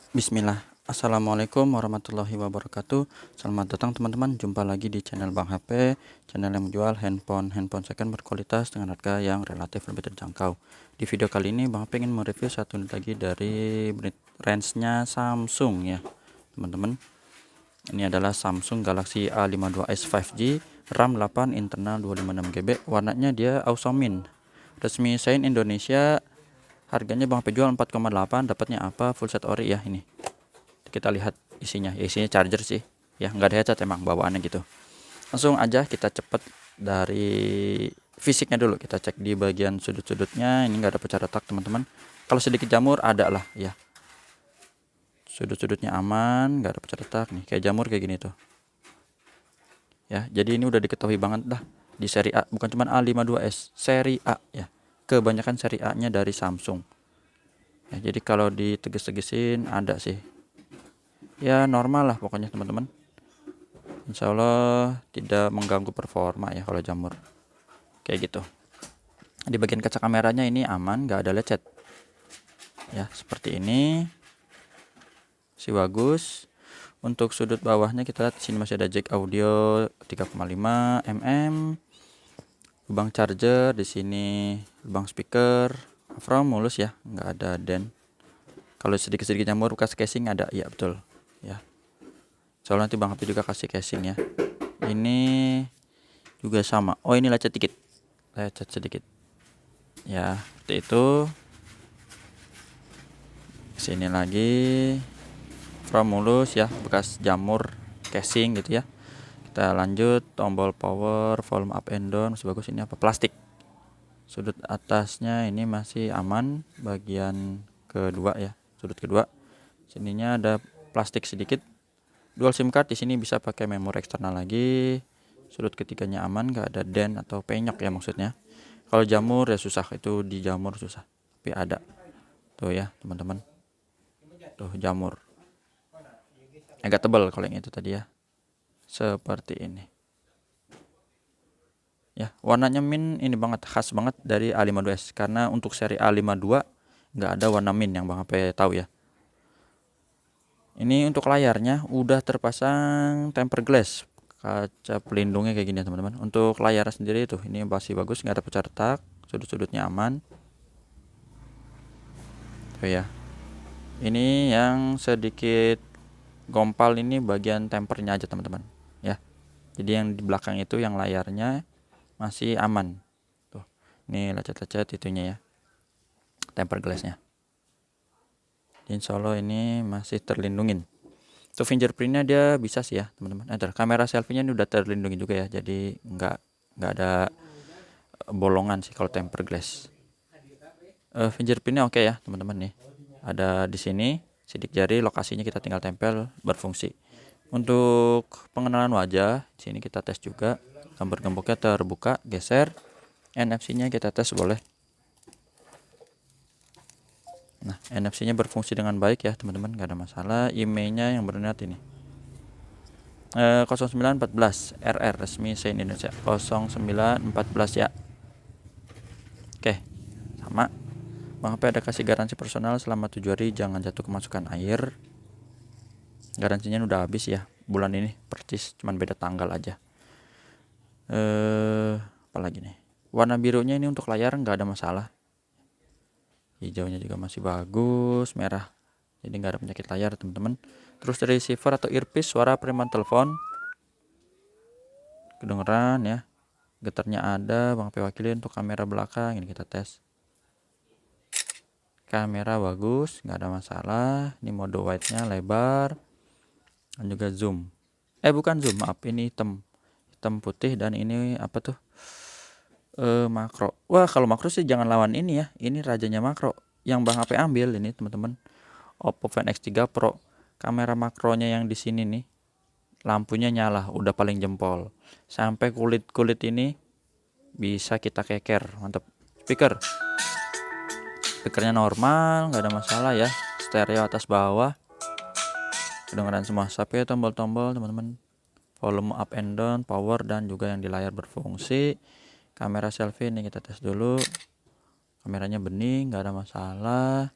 Bismillah. Assalamualaikum warahmatullahi wabarakatuh. Selamat datang teman-teman. Jumpa lagi di channel Bang HP, channel yang menjual handphone second berkualitas dengan harga yang relatif lebih terjangkau. Di video kali ini Bang HP ingin mereview satu unit lagi dari range-nya Samsung ya, teman-teman. Ini adalah Samsung Galaxy A52s 5G, RAM 8, internal 256 GB. Warnanya dia Ausomin. Resmi Shine Indonesia. Harganya Bang HP jual 4,8. Dapatnya apa? Full set ori ya ini. Kita lihat isinya. Ya, isinya charger sih. Ya, nggak ada headset emang bawaannya gitu. Langsung aja kita cepet dari fisiknya dulu. Kita cek di bagian sudut-sudutnya. Ini nggak ada pecah retak teman-teman. Kalau sedikit jamur ada lah ya. Sudut-sudutnya aman, nggak ada pecah retak nih. Kayak jamur kayak gini tuh. Ya, jadi ini udah diketahui banget dah di seri A, bukan cuma A52s, seri A ya. Kebanyakan seri A-nya dari Samsung. Ya, jadi kalau diteges-tegesin ada sih. Ya normal lah pokoknya teman-teman. Insya Allah tidak mengganggu performa ya kalau jamur. Kayak gitu. Di bagian kaca kameranya ini aman, nggak ada lecet. Ya seperti ini. Masih bagus. Untuk sudut bawahnya kita lihat di sini masih ada jack audio 3,5 mm. Lubang charger di sini, lubang speaker, from mulus ya, nggak ada dent. Kalau sedikit-sedikit jamur bekas casing ada, ya betul ya. Soalnya nanti Bang HP juga kasih casing ya. Ini juga sama. Oh ini lecet dikit, lecet sedikit. Ya seperti itu. Sini lagi, from mulus ya, bekas jamur casing gitu ya. Kita lanjut, tombol power, volume up and down masih bagus. Ini apa? Plastik. Sudut atasnya ini masih aman, bagian kedua ya, sudut kedua. Sininya ada plastik sedikit. Dual SIM card di sini bisa pakai memori eksternal lagi. Sudut ketiganya aman, nggak ada dent atau penyok ya maksudnya. Kalau jamur ya susah, itu di jamur susah. Tapi ada. Tuh ya teman-teman. Tuh jamur. Agak tebal kalau yang itu tadi ya. Seperti ini. Ya, warnanya mint ini banget, khas banget dari A52s. Karena untuk seri A52 nggak ada warna mint yang Bang HP tahu ya. Ini untuk layarnya udah terpasang tempered glass, kaca pelindungnya kayak gini ya teman-teman. Untuk layar sendiri itu ini masih bagus, nggak ada pecah retak, sudut-sudutnya aman. Oh ya, ini yang sedikit gompal ini bagian tempernya aja teman-teman ya. Jadi yang di belakang itu yang layarnya masih aman. Tuh, ini lecet-lecet itunya ya, tempered glassnya. Insya Allah ini masih terlindungin. Untuk fingerprintnya dia bisa sih ya teman-teman. Kamera selfie-nya ini udah terlindungi juga ya, jadi nggak ada bolongan sih kalau tempered glass. Fingerprintnya oke ya teman-teman nih. Ada di sini sidik jari, lokasinya kita tinggal tempel, berfungsi. Untuk pengenalan wajah, sini kita tes juga. Gambar gemboknya terbuka, geser. NFC-nya kita tes boleh. Nah, NFC-nya berfungsi dengan baik ya teman-teman, nggak ada masalah. IMEI-nya yang berniat ini 0914 RR resmi Shine Indonesia 0914 ya. Oke, sama. Bang HP ada kasih garansi personal selama 7 hari, jangan jatuh kemasukan air. Garansinya udah habis ya bulan ini, percis cuman beda tanggal aja. Apalagi nih, warna birunya ini untuk layar nggak ada masalah. Hijaunya juga masih bagus, merah, jadi nggak ada penyakit layar teman-teman. Terus dari receiver atau earpiece, suara preman telepon kedengeran ya, getarnya ada. Bang HP wakilin. Untuk kamera belakang ini kita tes, kamera bagus, nggak ada masalah. Ini mode wide-nya lebar dan juga zoom, bukan zoom, maaf, ini hitam putih. Dan ini apa tuh, makro. Wah kalau makro sih jangan lawan ini ya, ini rajanya makro yang Bang HP ambil ini teman-teman, Oppo Find X3 Pro. Kamera makronya yang di sini nih, lampunya nyala udah paling jempol, sampai kulit ini bisa kita keker, mantep. Speakernya normal, nggak ada masalah ya, stereo atas bawah kedengeran semua. Sampai tombol-tombol teman-teman, volume up and down, power, dan juga yang di layar berfungsi. Kamera selfie ini kita tes dulu, kameranya bening, nggak ada masalah.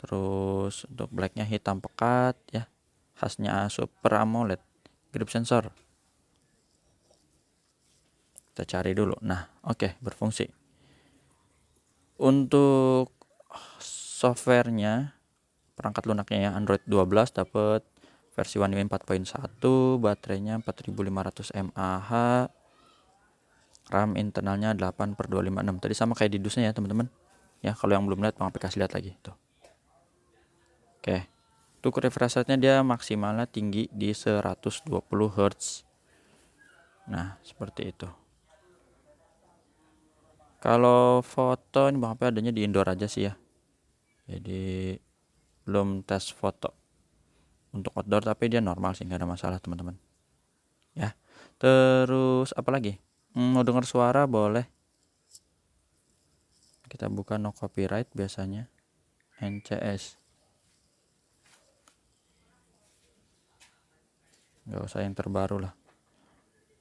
Terus untuk blacknya hitam pekat ya, khasnya Super AMOLED. Grip sensor kita cari dulu. Nah, oke, berfungsi. Untuk softwarenya, perangkat lunaknya ya Android 12, dapat versi One UI 4.1, baterainya 4500 mAh, RAM internalnya 8/256. Tadi sama kayak di dusnya ya teman-teman. Ya, kalau yang belum lihat Bang Ape kasih lihat lagi tuh. Oke. Untuk refresh rate-nya dia maksimalnya tinggi di 120 Hz. Nah, seperti itu. Kalau foto ini Bang Ape adanya di indoor aja sih ya. Jadi belum tes foto. Untuk outdoor tapi dia normal sih, nggak ada masalah teman-teman. Ya. Terus apa lagi? Mau dengar suara boleh. Kita buka no copyright biasanya. NCS. Nggak usah yang terbaru lah.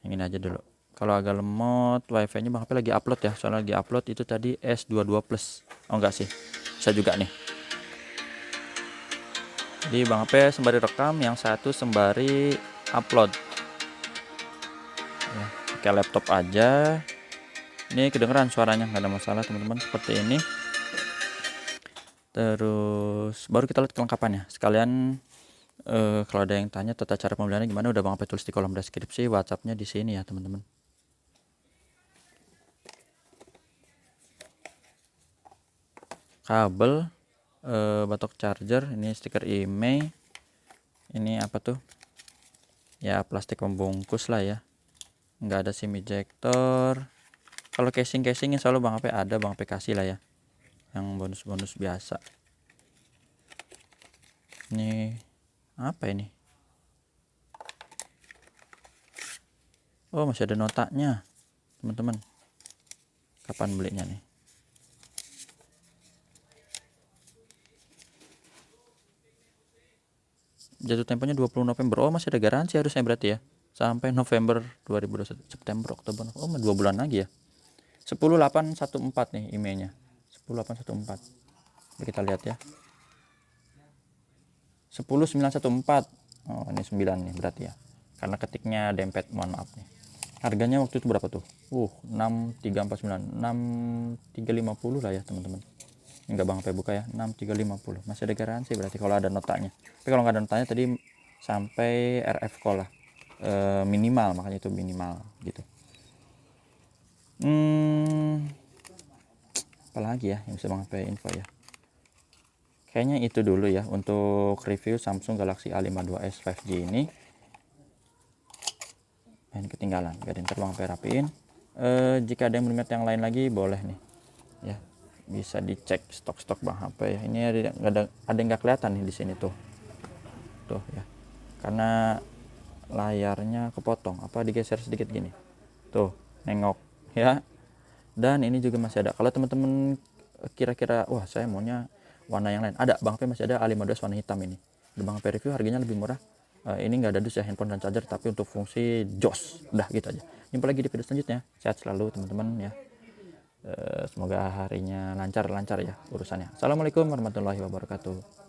Yang ini aja dulu. Kalau agak lemot, wifi-nya Bang Ape lagi upload ya. Soalnya lagi upload itu tadi S22 plus. Oh enggak sih. Bisa juga nih. Jadi Bang Ape sembari rekam, yang satu sembari upload. Ya, pakai laptop aja. Ini kedengeran suaranya, nggak ada masalah teman-teman, seperti ini. Terus baru kita lihat kelengkapannya. Sekalian kalau ada yang tanya tata cara pembeliannya gimana, udah Bang Ape tulis di kolom deskripsi. WhatsAppnya di sini ya teman-teman. Kabel, batok charger, ini stiker IMEI. Ini apa tuh? Ya plastik pembungkus lah ya. Nggak ada SIM ejector. Kalau casingnya selalu Bang Ape ada, Bang Ape kasih lah ya. Yang bonus-bonus biasa. Ini apa ini? Oh, masih ada notanya teman-teman. Kapan belinya nih? Jatuh temponya 20 November. Oh, masih ada garansi harusnya berarti ya. Sampai November 2021, September, Oktober. Oh, 2 bulan lagi ya. 10814 nih emailnya. 10814. Kita lihat ya. 10914. Oh, ini 9 nih berarti ya. Karena ketiknya dempet, mohon maaf nih. Harganya waktu itu berapa tuh? 6349. 6350 lah ya, teman-teman. Enggak Bang Ape buka ya. 6350. Masih ada garansi berarti kalau ada notanya. Tapi kalau nggak ada notanya tadi sampai RF call lah. Minimal, makanya itu minimal gitu. Apalagi ya yang bisa Bang Ape info ya. Kayaknya itu dulu ya untuk review Samsung Galaxy A52s 5G ini. Ini ketinggalan, biarin ntar Bang Ape rapiin. Jika ada yang minat yang lain lagi boleh nih ya, bisa dicek stok-stok Bang Ape ya. Ini ada yang nggak kelihatan nih di sini tuh ya, karena layarnya kepotong, apa digeser sedikit gini tuh, nengok ya. Dan ini juga masih ada, kalau teman-teman kira-kira wah saya maunya warna yang lain, ada Bang Ape masih ada A52s warna hitam ini. Di Bang Ape review harganya lebih murah. Ini nggak ada dus ya, handphone dan charger, tapi untuk fungsi jos. Udah gitu aja. Jumpa lagi di video selanjutnya. Sehat selalu teman-teman ya. Semoga harinya lancar ya urusannya. Assalamualaikum warahmatullahi wabarakatuh.